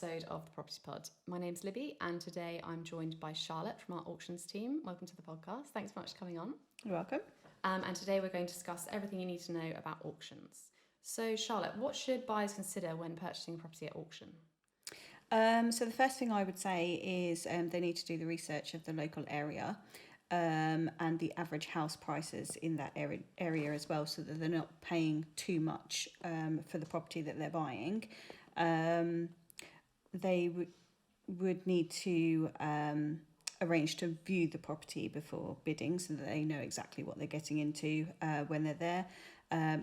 episode of the Property Pod. My name's Libby, and today I'm joined by Charlotte from our auctions team. Welcome to the podcast. Thanks so much for coming on. You're welcome. And today we're going to discuss everything you need to know about auctions. So, Charlotte, what should buyers consider when purchasing a property at auction? So the first thing I would say is they need to do the research of the local area and the average house prices in that area as well, so that they're not paying too much for the property that they're buying. They would need to arrange to view the property before bidding, so that they know exactly what they're getting into when they're there.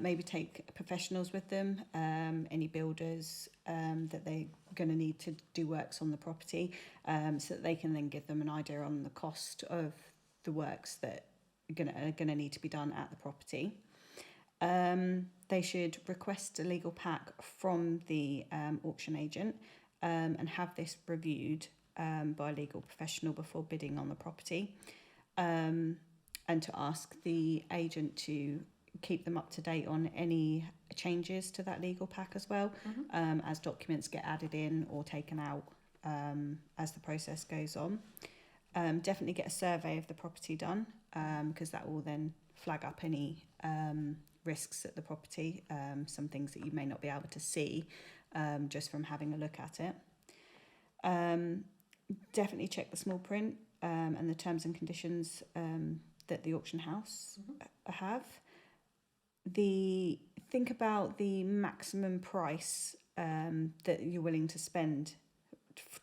Maybe take professionals with them, any builders that they're going to need to do works on the property, so that they can then give them an idea on the cost of the works that are going to need to be done at the property. They should request a legal pack from the auction agent and have this reviewed by a legal professional before bidding on the property, and to ask the agent to keep them up to date on any changes to that legal pack as well, as documents get added in or taken out as the process goes on. Definitely get a survey of the property done, because that will then flag up any risks at the property, some things that you may not be able to see just from having a look at it. Definitely check the small print and the terms and conditions that the auction house have. Think about the maximum price that you're willing to spend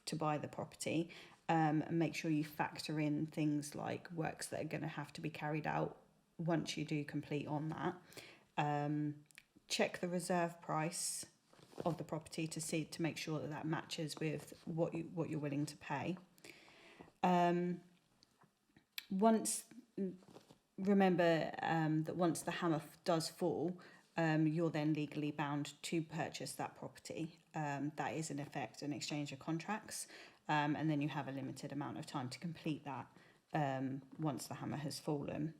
to buy the property, and make sure you factor in things like works that are going to have to be carried out once you do complete on that. Check the reserve price of the property to make sure that matches with what you're willing to pay. Remember that once the hammer does fall, you're then legally bound to purchase that property. That is in effect an exchange of contracts, and then you have a limited amount of time to complete that once the hammer has fallen.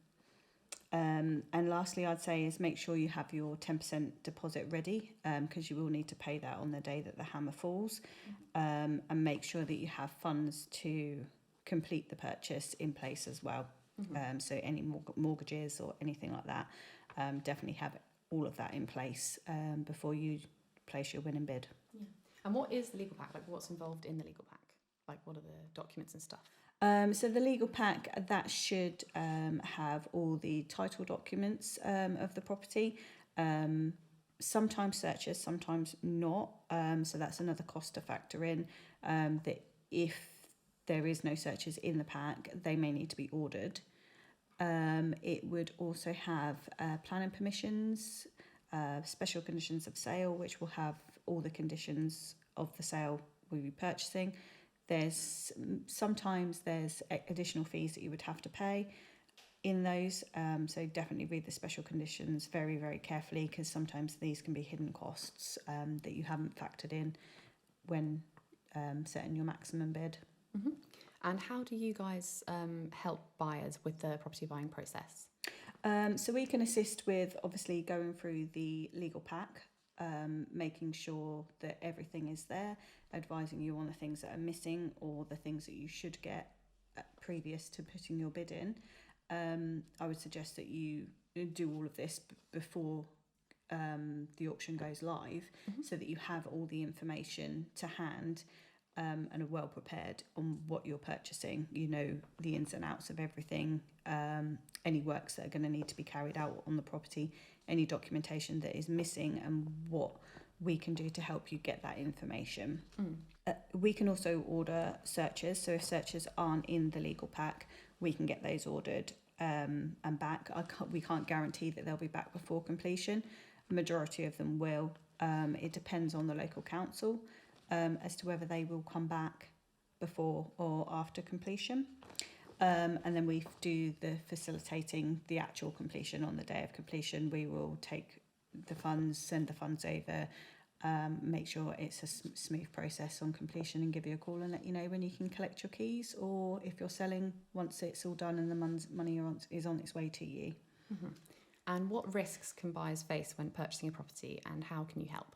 And lastly, I'd say is make sure you have your 10% deposit ready, because you will need to pay that on the day that the hammer falls, and make sure that you have funds to complete the purchase in place as well. So any mortgages or anything like that, definitely have all of that in place before you place your winning bid. Yeah. And what is the legal pack? Like, what's involved in the legal pack? Like, what are the documents and stuff? So the legal pack, that should have all the title documents of the property. Sometimes searches, sometimes not. So that's another cost to factor in, that if there is no searches in the pack, they may need to be ordered. It would also have planning permissions, special conditions of sale, which will have all the conditions of the sale we'll be purchasing. Sometimes there's additional fees that you would have to pay in those, so definitely read the special conditions very, very carefully, because sometimes these can be hidden costs that you haven't factored in when setting your maximum bid. And how do you guys help buyers with the property buying process? So we can assist with obviously going through the legal pack, making sure that everything is there, advising you on the things that are missing or the things that you should get previous to putting your bid in. I would suggest that you do all of this before the auction goes live, so that you have all the information to hand and are well prepared on what you're purchasing. You know the ins and outs of everything, any works that are going to need to be carried out on the property, any documentation that is missing, and what we can do to help you get that information. We can also order searches, so if searches aren't in the legal pack, we can get those ordered and back. We can't guarantee that they'll be back before completion. The majority of them will. It depends on the local council as to whether they will come back before or after completion. And then we do the facilitating the actual completion on the day of completion. We will take the funds, send the funds over, make sure it's a smooth process on completion, and give you a call and let you know when you can collect your keys, or if you're selling once it's all done and the money is on its way to you. And what risks can buyers face when purchasing a property, and how can you help?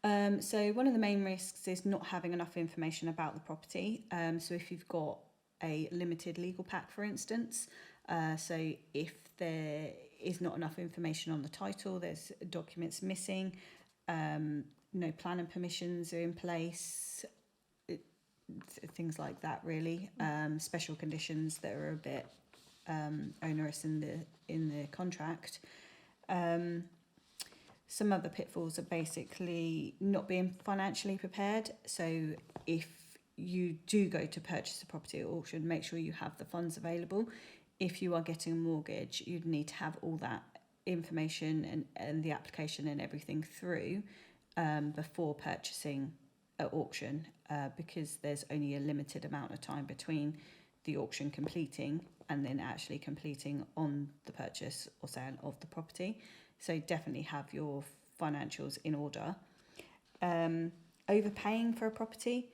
So one of the main risks is not having enough information about the property. So if you've got a limited legal pack, for instance, so if there is not enough information on the title, there's documents missing, no planning permissions are in place, things like that really. Special conditions that are a bit onerous in the contract. Some other pitfalls are basically not being financially prepared. So if you do go to purchase a property at auction, make sure you have the funds available. If you are getting a mortgage, you'd need to have all that information and the application and everything through before purchasing at auction, because there's only a limited amount of time between the auction completing and then actually completing on the purchase or sale of the property. So definitely have your financials in order. Overpaying for a property,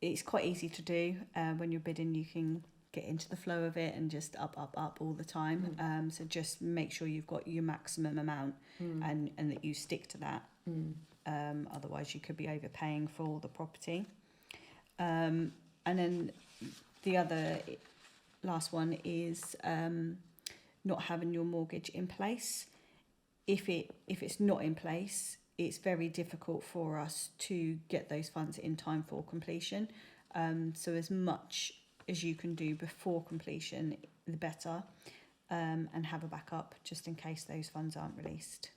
it's quite easy to do. When you're bidding, you can get into the flow of it and just up all the time. So just make sure you've got your maximum amount and that you stick to that. Otherwise you could be overpaying for the property. And then the last one is not having your mortgage in place. If it's not in place, it's very difficult for us to get those funds in time for completion. So as much as you can do before completion, the better, and have a backup just in case those funds aren't released.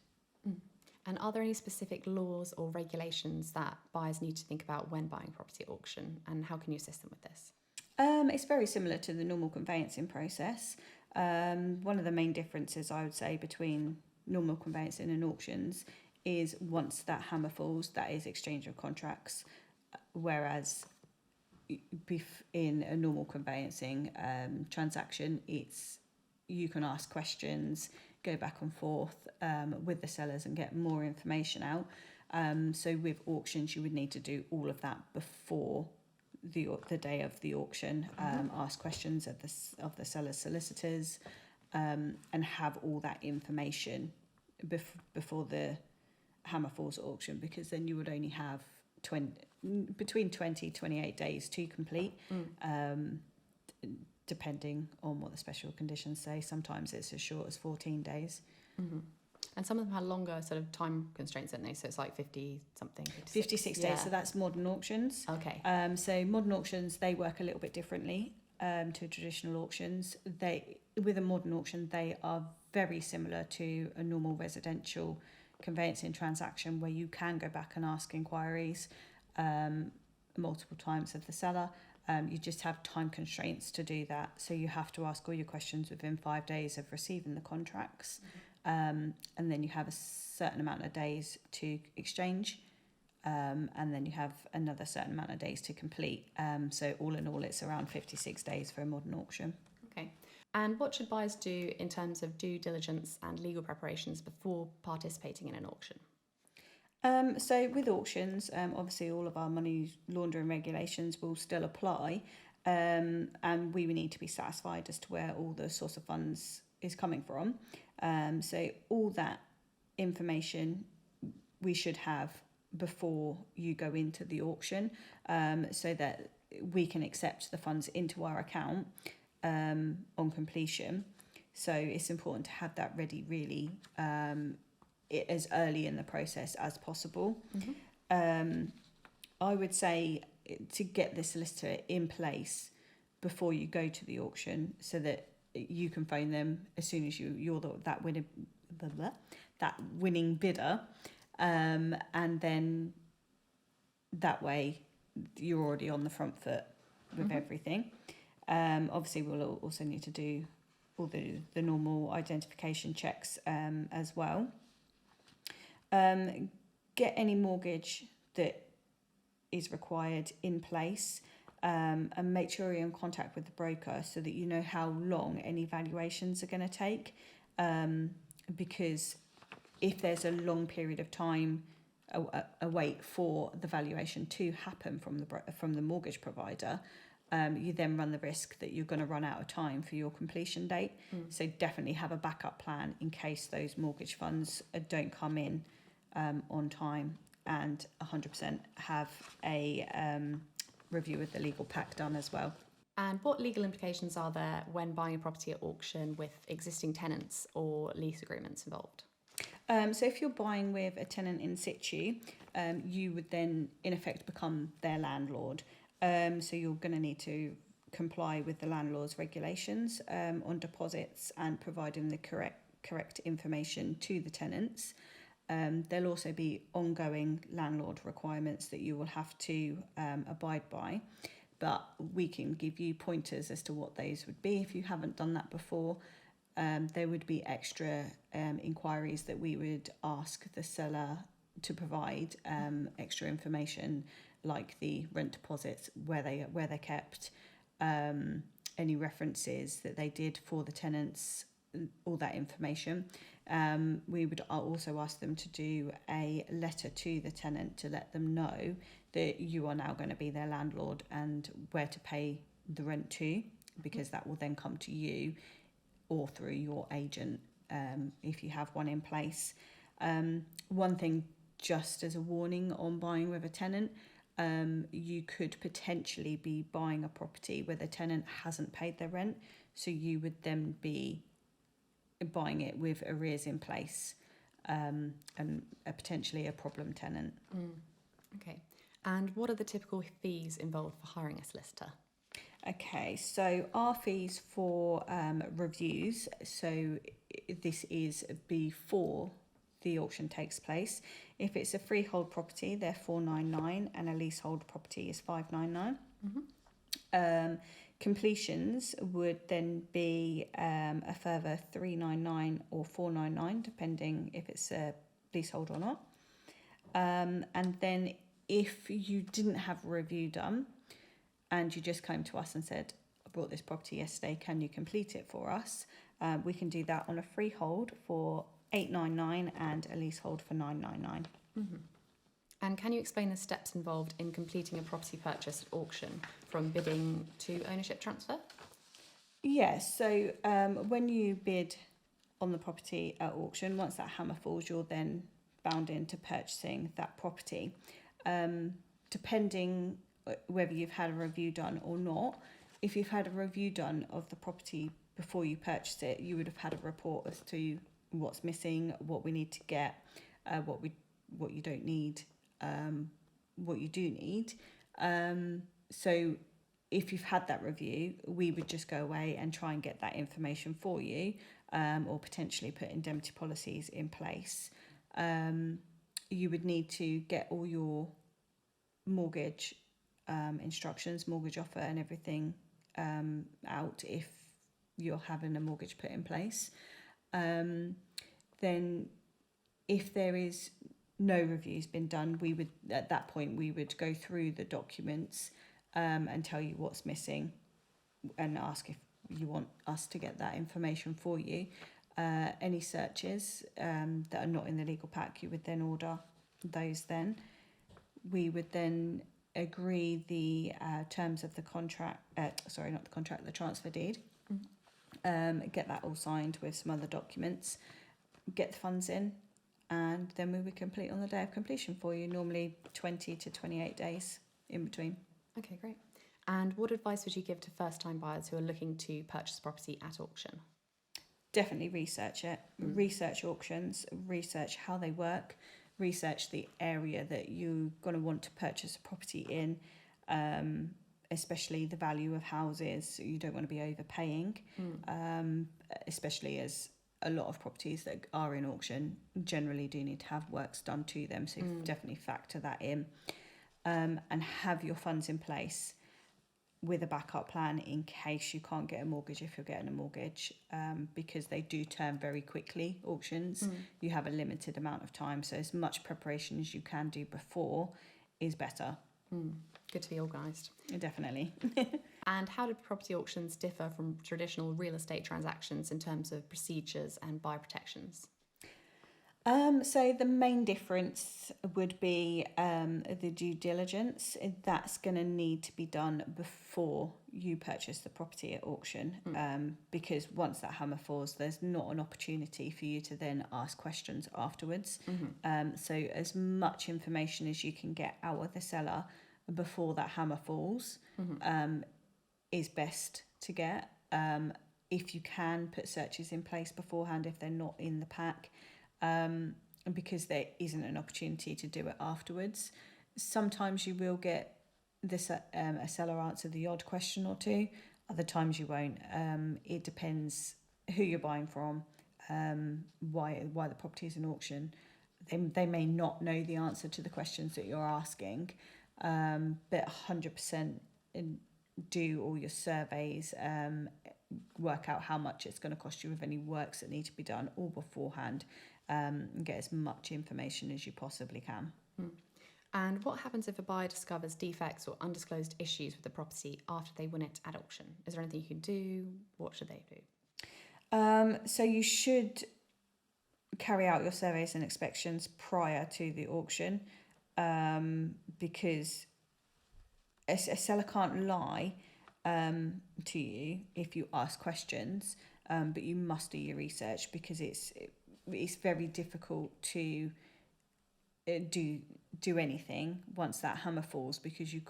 And are there any specific laws or regulations that buyers need to think about when buying property at auction, and how can you assist them with this? It's very similar to the normal conveyancing process. One of the main differences I would say between normal conveyancing and auctions is once that hammer falls, that is exchange of contracts, whereas in a normal conveyancing transaction, you can ask questions, go back and forth with the sellers and get more information out. So with auctions, you would need to do all of that before the day of the auction, ask questions of the seller's solicitors, and have all that information before the hammer falls at auction, because then you would only have between 28 days to complete, depending on what the special conditions say. Sometimes it's as short as 14 days. And some of them have longer sort of time constraints, don't they? So it's like 56 days. So that's modern auctions. Okay. So modern auctions, they work a little bit differently to traditional auctions. With a modern auction, they are very similar to a normal residential conveyancing transaction, where you can go back and ask inquiries multiple times of the seller. You just have time constraints to do that. So you have to ask all your questions within 5 days of receiving the contracts. And then you have a certain amount of days to exchange, and then you have another certain amount of days to complete. So all in all, it's around 56 days for a modern auction. Okay. And what should buyers do in terms of due diligence and legal preparations before participating in an auction? So with auctions, obviously all of our money laundering regulations will still apply, and we need to be satisfied as to where all the source of funds is coming from. So all that information we should have before you go into the auction, so that we can accept the funds into our account on completion. So it's important to have that ready really as early in the process as possible. I would say to get the solicitor in place before you go to the auction, so that you can phone them as soon as you're that winning bidder, and then that way you're already on the front foot with everything. Obviously we'll also need to do all the normal identification checks as well. Get any mortgage that is required in place, and make sure you're in contact with the broker so that you know how long any valuations are going to take, because if there's a long period of time wait for the valuation to happen from the mortgage provider, you then run the risk that you're going to run out of time for your completion date. So definitely have a backup plan in case those mortgage funds don't come in on time and 100% have a review of the legal pack done as well. And what legal implications are there when buying a property at auction with existing tenants or lease agreements involved? So if you're buying with a tenant in situ, you would then in effect become their landlord. So you're going to need to comply with the landlord's regulations on deposits and providing the correct information to the tenants. There'll also be ongoing landlord requirements that you will have to abide by, but we can give you pointers as to what those would be if you haven't done that before. There would be extra inquiries that we would ask the seller to provide, extra information like the rent deposits, where they're kept, any references that they did for the tenants, all that information. We would also ask them to do a letter to the tenant to let them know that you are now going to be their landlord and where to pay the rent to, because that will then come to you or through your agent if you have one in place. One thing, just as a warning on buying with a tenant, you could potentially be buying a property where the tenant hasn't paid their rent, so you would then be buying it with arrears in place and potentially a problem tenant. Okay. And what are the typical fees involved for hiring a solicitor? Okay, so our fees for reviews, so this is before the auction takes place. If it's a freehold property, they're $499, and a leasehold property is $599. Completions would then be a further $399 or $499, depending if it's a leasehold or not. And then if you didn't have a review done and you just came to us and said, I bought this property yesterday, can you complete it for us? We can do that on a freehold for $899 and a leasehold for $999. And can you explain the steps involved in completing a property purchase at auction, from bidding to ownership transfer? Yes, so when you bid on the property at auction, once that hammer falls, you're then bound into purchasing that property. Depending whether you've had a review done or not, if you've had a review done of the property before you purchased it, you would have had a report as to what's missing, what we need to get, what you don't need, what you do need. So if you've had that review, we would just go away and try and get that information for you, or potentially put indemnity policies in place. You would need to get all your mortgage instructions, mortgage offer and everything out if you're having a mortgage put in place. Then if there is no reviews been done, we would, at that point, we would go through the documents and tell you what's missing and ask if you want us to get that information for you. Any searches that are not in the legal pack, you would then order those then. We would then agree the terms of the contract, the transfer deed. Get that all signed with some other documents, get the funds in, and then we would complete on the day of completion for you, normally 20 to 28 days in between. Okay, great. And what advice would you give to first-time buyers who are looking to purchase property at auction? Definitely research it. Research auctions, research how they work, research the area that you're going to want to purchase a property in, especially the value of houses. You don't want to be overpaying, especially as a lot of properties that are in auction generally do need to have works done to them. So definitely factor that in, and have your funds in place with a backup plan in case you can't get a mortgage if you're getting a mortgage, because they do turn very quickly, auctions. You have a limited amount of time, so as much preparation as you can do before is better. Good to be organised. Definitely. And how do property auctions differ from traditional real estate transactions in terms of procedures and buyer protections? So the main difference would be the due diligence. That's going to need to be done before you purchase the property at auction, because once that hammer falls, there's not an opportunity for you to then ask questions afterwards. So as much information as you can get out of the seller before that hammer falls is best to get. If you can, put searches in place beforehand if they're not in the pack, because there isn't an opportunity to do it afterwards. Sometimes you will get a seller answer the odd question or two. Other times you won't. It depends who you're buying from, why the property is in auction. They may not know the answer to the questions that you're asking, but 100% do all your surveys, work out how much it's going to cost you with any works that need to be done all beforehand, and get as much information as you possibly can. And what happens if a buyer discovers defects or undisclosed issues with the property after they win it at auction? Is there anything you can do? What should they do? So you should carry out your surveys and inspections prior to the auction, because a seller can't lie to you if you ask questions, but you must do your research, because it's very difficult to do anything once that hammer falls, because you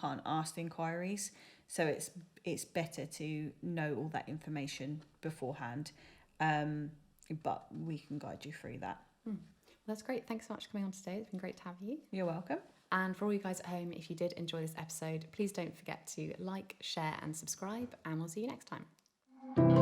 can't ask the inquiries. So it's better to know all that information beforehand, but we can guide you through that. Well, that's great. Thanks so much for coming on today. It's been great to have you. You're welcome. And for all you guys at home, if you did enjoy this episode, please don't forget to like, share and subscribe, and we'll see you next time.